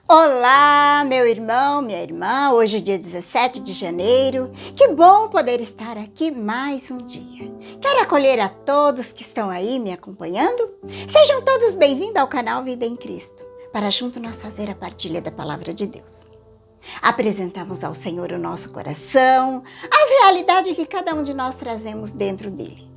Olá, meu irmão, minha irmã, hoje é dia 17 de janeiro, que bom poder estar aqui mais um dia. Quero acolher a todos que estão aí me acompanhando. Sejam todos bem-vindos ao canal Vida em Cristo, para junto nós fazer a partilha da Palavra de Deus. Apresentamos ao Senhor o nosso coração, as realidades que cada um de nós trazemos dentro dele.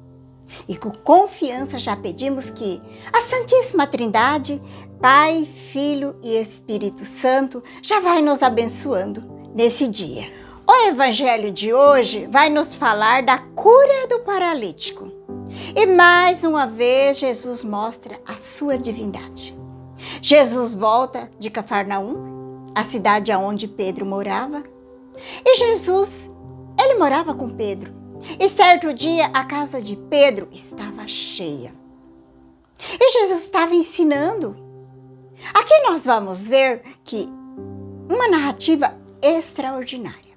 E com confiança já pedimos que a Santíssima Trindade, Pai, Filho e Espírito Santo, já vai nos abençoando nesse dia. O evangelho de hoje vai nos falar da cura do paralítico. E mais uma vez Jesus mostra a sua divindade. Jesus volta de Cafarnaum, a cidade onde Pedro morava. E Jesus, ele morava com Pedro. E certo dia a casa de Pedro estava cheia. E Jesus estava ensinando. Aqui nós vamos ver que uma narrativa extraordinária.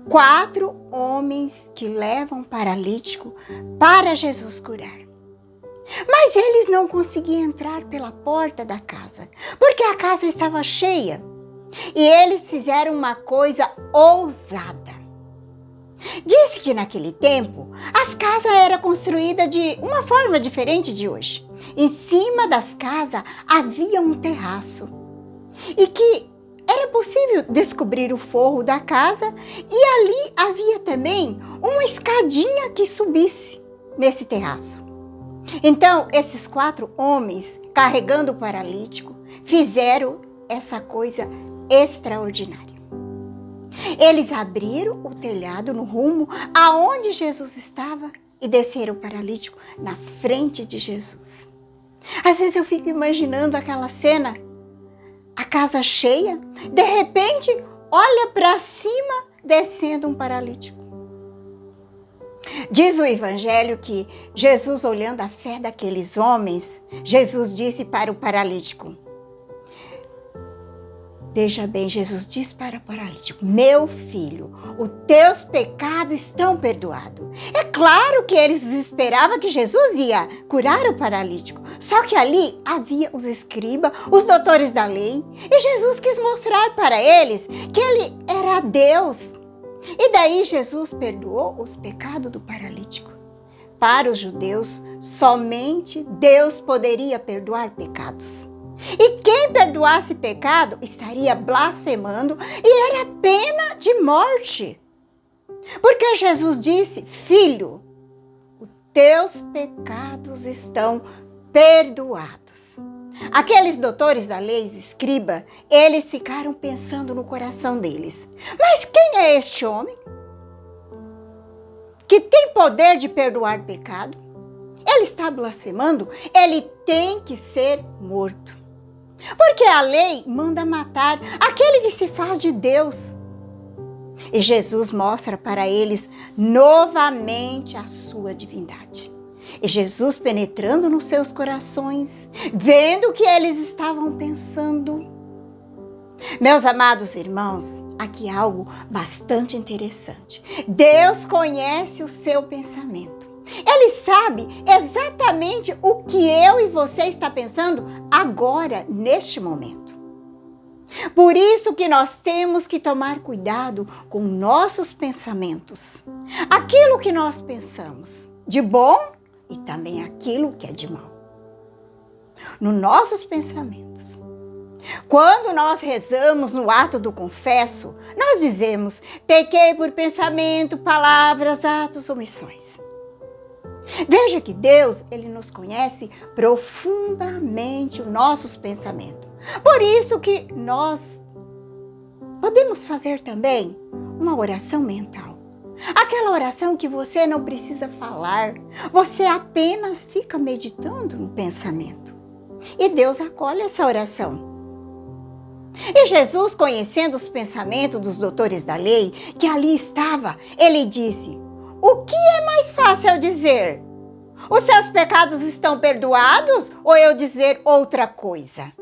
4 homens que levam paralítico para Jesus curar. Mas eles não conseguiam entrar pela porta da casa, porque a casa estava cheia. E eles fizeram uma coisa ousada. Disse que naquele tempo as casas eram construídas de uma forma diferente de hoje. Em cima das casas havia um terraço e que era possível descobrir o forro da casa e ali havia também uma escadinha que subisse nesse terraço. Então esses 4 homens carregando o paralítico fizeram essa coisa extraordinária. Eles abriram o telhado no rumo aonde Jesus estava e desceram o paralítico na frente de Jesus. Às vezes eu fico imaginando aquela cena, a casa cheia, de repente olha para cima descendo um paralítico. Diz o evangelho que Jesus, olhando a fé daqueles homens, Jesus disse para o paralítico: veja bem, Jesus disse para o paralítico: meu filho, os teus pecados estão perdoados. É claro que eles esperavam que Jesus ia curar o paralítico. Só que ali havia os escribas, os doutores da lei. E Jesus quis mostrar para eles que ele era Deus. E daí Jesus perdoou os pecados do paralítico. Para os judeus, somente Deus poderia perdoar pecados. E quem perdoasse pecado estaria blasfemando e era pena de morte. Porque Jesus disse: filho, os teus pecados estão perdoados. Aqueles doutores da lei, escriba, eles ficaram pensando no coração deles: mas quem é este homem que tem poder de perdoar pecado? Ele está blasfemando, ele tem que ser morto. Porque a lei manda matar aquele que se faz de Deus. E Jesus mostra para eles novamente a sua divindade. E Jesus, penetrando nos seus corações, vendo o que eles estavam pensando. Meus amados irmãos, aqui há algo bastante interessante. Deus conhece o seu pensamento. Ele sabe exatamente o que eu e você está pensando agora, neste momento. Por isso que nós temos que tomar cuidado com nossos pensamentos. Aquilo que nós pensamos de bom e também aquilo que é de mal. Nos nossos pensamentos. Quando nós rezamos no ato do confesso, nós dizemos: pequei por pensamento, palavras, atos, omissões. Veja que Deus, ele nos conhece profundamente os nossos pensamentos. Por isso que nós podemos fazer também uma oração mental. Aquela oração que você não precisa falar, você apenas fica meditando no pensamento. E Deus acolhe essa oração. E Jesus, conhecendo os pensamentos dos doutores da lei, que ali estava, ele disse: o que é mais fácil eu dizer? Os seus pecados estão perdoados ou eu dizer outra coisa?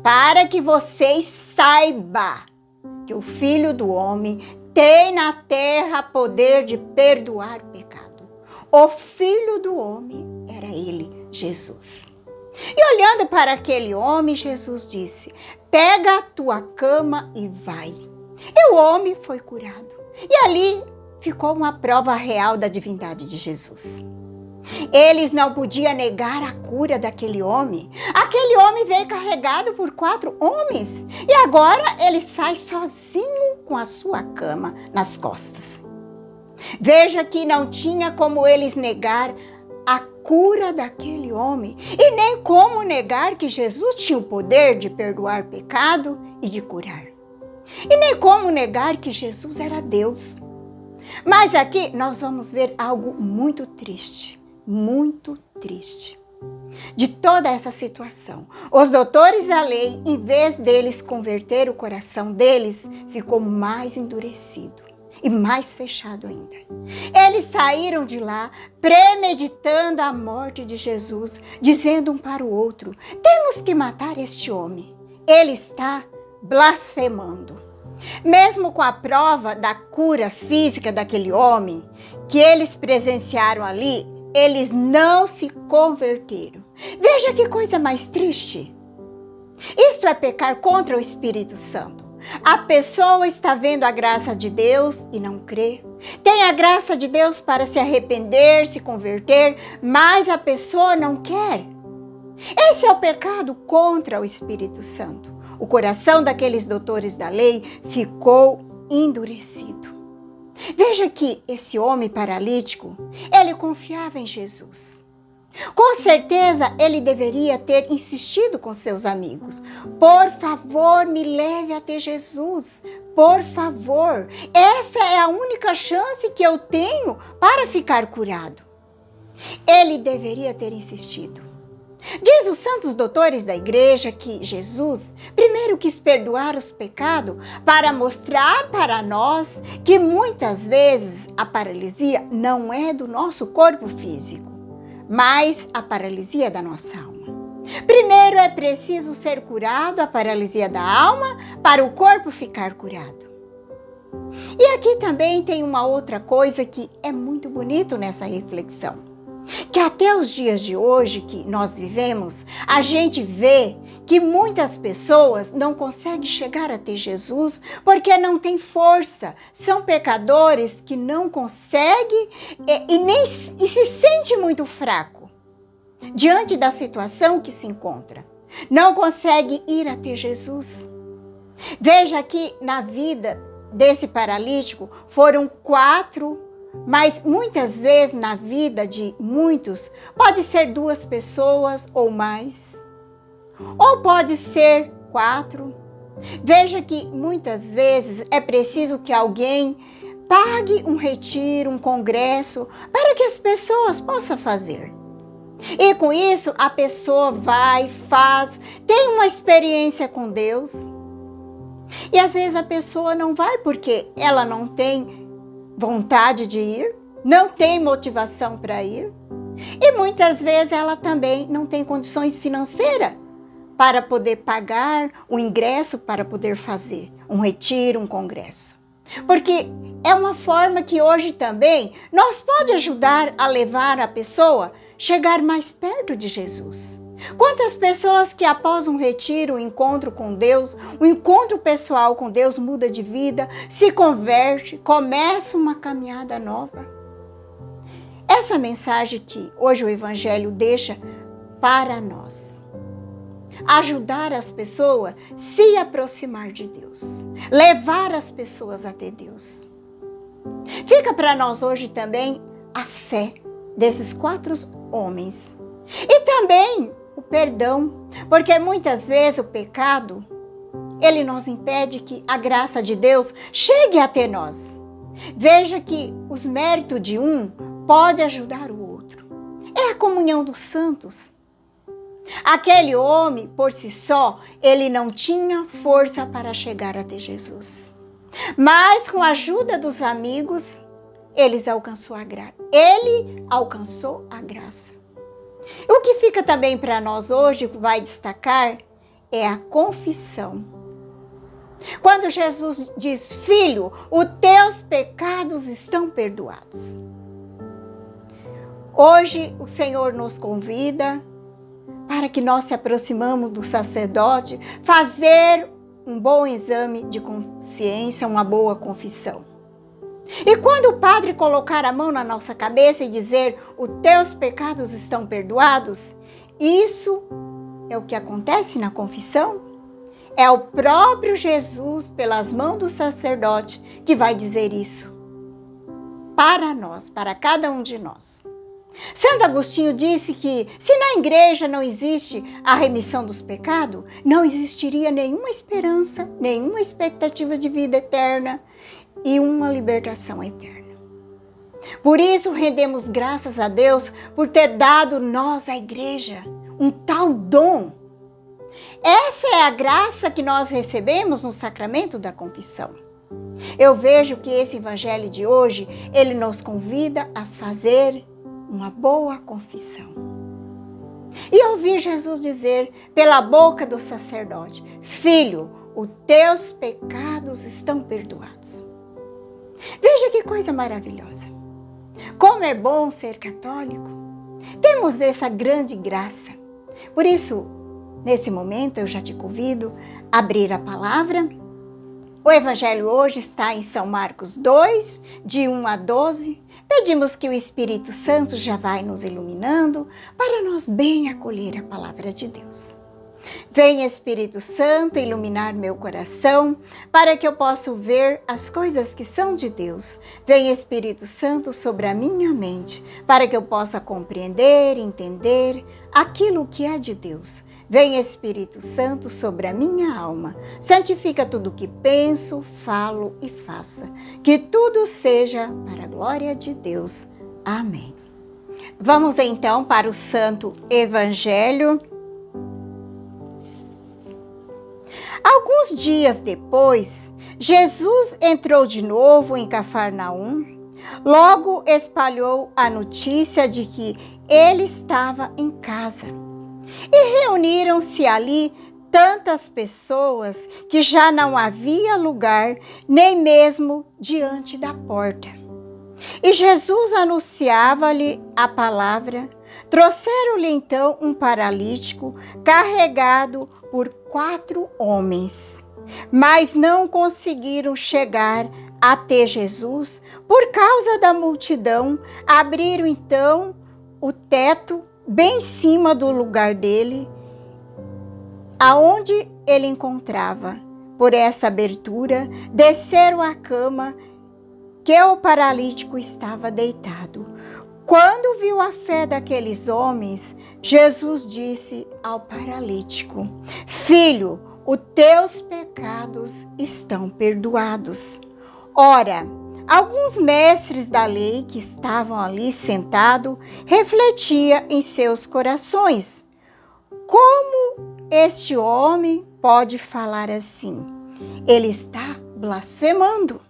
Para que vocês saibam que o Filho do Homem tem na terra poder de perdoar pecado. O Filho do Homem era ele, Jesus. E olhando para aquele homem, Jesus disse: pega a tua cama e vai. E o homem foi curado. E ali ficou uma prova real da divindade de Jesus. Eles não podiam negar a cura daquele homem. Aquele homem veio carregado por 4 homens. E agora ele sai sozinho com a sua cama nas costas. Veja que não tinha como eles negar a cura daquele homem. E nem como negar que Jesus tinha o poder de perdoar pecado e de curar. E nem como negar que Jesus era Deus. Mas aqui nós vamos ver algo muito triste. Muito triste. De toda essa situação, os doutores da lei, em vez deles converter o coração deles, ficou mais endurecido e mais fechado ainda. Eles saíram de lá premeditando a morte de Jesus, dizendo um para o outro: temos que matar este homem, ele está blasfemando. Mesmo com a prova da cura física daquele homem, que eles presenciaram ali, eles não se converteram. Veja que coisa mais triste. Isto é pecar contra o Espírito Santo. A pessoa está vendo a graça de Deus e não crê. Tem a graça de Deus para se arrepender, se converter, mas a pessoa não quer. Esse é o pecado contra o Espírito Santo. O coração daqueles doutores da lei ficou endurecido. Veja que esse homem paralítico, ele confiava em Jesus. Com certeza, ele deveria ter insistido com seus amigos: por favor, me leve até Jesus. Por favor, essa é a única chance que eu tenho para ficar curado. Ele deveria ter insistido. Diz os santos doutores da igreja que Jesus primeiro quis perdoar os pecados para mostrar para nós que muitas vezes a paralisia não é do nosso corpo físico, mas a paralisia da nossa alma. Primeiro é preciso ser curado a paralisia da alma para o corpo ficar curado. E aqui também tem uma outra coisa que é muito bonito nessa reflexão. Que até os dias de hoje que nós vivemos, a gente vê que muitas pessoas não conseguem chegar até Jesus porque não têm força. São pecadores que não conseguem e se sente muito fraco diante da situação que se encontra. Não consegue ir até Jesus. Veja que na vida desse paralítico foram 4, mas muitas vezes na vida de muitos pode ser 2 pessoas ou mais, ou pode ser 4. Veja que muitas vezes é preciso que alguém pague um retiro, um congresso, para que as pessoas possam fazer. E com isso a pessoa vai, faz, tem uma experiência com Deus. E às vezes a pessoa não vai porque ela não tem vontade de ir, não tem motivação para ir. E muitas vezes ela também não tem condições financeiras para poder pagar o ingresso para poder fazer um retiro, um congresso. Porque é uma forma que hoje também nós pode ajudar a levar a pessoa a chegar mais perto de Jesus. Quantas pessoas que após um retiro, um encontro com Deus, um encontro pessoal com Deus, muda de vida, se converte, começa uma caminhada nova. Essa mensagem que hoje o Evangelho deixa para nós. Ajudar as pessoas a se aproximar de Deus. Levar as pessoas até Deus. Fica para nós hoje também a fé desses 4 homens. E também o perdão, porque muitas vezes o pecado, ele nos impede que a graça de Deus chegue até nós. Veja que os méritos de um pode ajudar o outro. É a comunhão dos santos. Aquele homem, por si só, ele não tinha força para chegar até Jesus. Mas com a ajuda dos amigos, ele alcançou a graça. O que fica também para nós hoje, que vai destacar, é a confissão. Quando Jesus diz: filho, os teus pecados estão perdoados. Hoje o Senhor nos convida para que nós se aproximamos do sacerdote, fazer um bom exame de consciência, uma boa confissão. E quando o padre colocar a mão na nossa cabeça e dizer: os teus pecados estão perdoados, isso é o que acontece na confissão. É o próprio Jesus, pelas mãos do sacerdote, que vai dizer isso para nós, para cada um de nós. Santo Agostinho disse que se na igreja não existe a remissão dos pecados, não existiria nenhuma esperança, nenhuma expectativa de vida eterna e uma libertação eterna. Por isso rendemos graças a Deus por ter dado nós, a igreja, um tal dom. Essa é a graça que nós recebemos no sacramento da confissão. Eu vejo que esse evangelho de hoje, ele nos convida a fazer uma boa confissão. E ouvir Jesus dizer pela boca do sacerdote: filho, os teus pecados estão perdoados. Veja que coisa maravilhosa. Como é bom ser católico. Temos essa grande graça. Por isso, nesse momento, eu já te convido a abrir a palavra. O evangelho hoje está em São Marcos 2, de 1 a 12. Pedimos que o Espírito Santo já vai nos iluminando para nós bem acolher a palavra de Deus. Vem, Espírito Santo, iluminar meu coração para que eu possa ver as coisas que são de Deus. Vem, Espírito Santo, sobre a minha mente para que eu possa compreender, entender aquilo que é de Deus. Vem, Espírito Santo, sobre a minha alma. Santifica tudo o que penso, falo e faça. Que tudo seja para a glória de Deus. Amém. Vamos então para o Santo Evangelho. Alguns dias depois, Jesus entrou de novo em Cafarnaum. Logo espalhou a notícia de que ele estava em casa. E reuniram-se ali tantas pessoas que já não havia lugar, nem mesmo diante da porta. E Jesus anunciava-lhe a palavra. Trouxeram-lhe então um paralítico carregado por 4 homens, mas não conseguiram chegar até Jesus por causa da multidão. Abriram então o teto bem em cima do lugar dele, aonde ele encontrava. Por essa abertura, desceram a cama que o paralítico estava deitado. Quando viu a fé daqueles homens, Jesus disse ao paralítico: filho, os teus pecados estão perdoados. Ora, alguns mestres da lei que estavam ali sentados refletiam em seus corações: como este homem pode falar assim? Ele está blasfemando.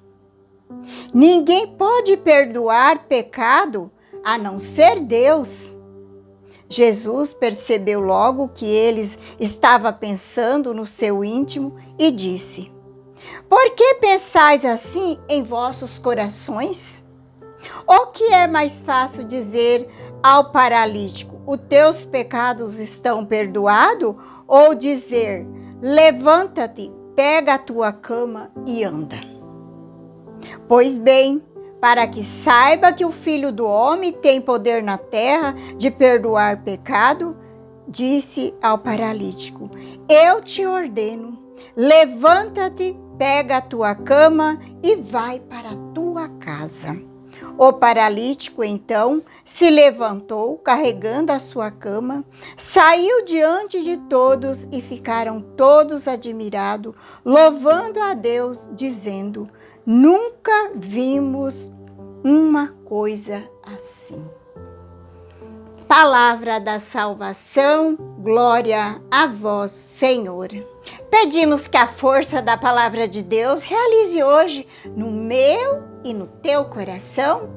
Ninguém pode perdoar pecado a não ser Deus. Jesus percebeu logo que eles estavam pensando no seu íntimo e disse: por que pensais assim em vossos corações? O que é mais fácil dizer ao paralítico: os teus pecados estão perdoados? Ou dizer: levanta-te, pega a tua cama e anda? Pois bem, para que saiba que o Filho do Homem tem poder na terra de perdoar pecado, disse ao paralítico: eu te ordeno, levanta-te, pega a tua cama e vai para a tua casa. O paralítico, então, se levantou, carregando a sua cama, saiu diante de todos e ficaram todos admirados, louvando a Deus, dizendo: nunca vimos uma coisa assim. Palavra da salvação, glória a vós, Senhor. Pedimos que a força da palavra de Deus realize hoje no meu e no teu coração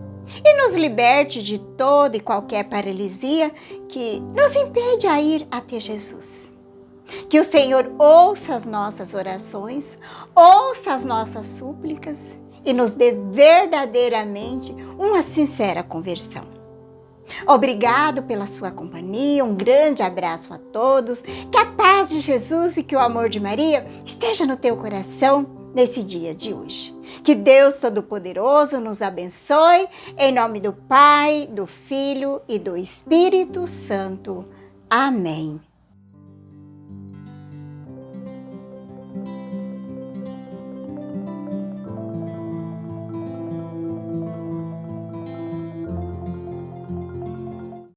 e nos liberte de toda e qualquer paralisia que nos impede a ir até Jesus. Que o Senhor ouça as nossas orações, ouça as nossas súplicas e nos dê verdadeiramente uma sincera conversão. Obrigado pela sua companhia, um grande abraço a todos, que a paz de Jesus e que o amor de Maria esteja no teu coração nesse dia de hoje. Que Deus Todo-Poderoso nos abençoe, em nome do Pai, do Filho e do Espírito Santo. Amém.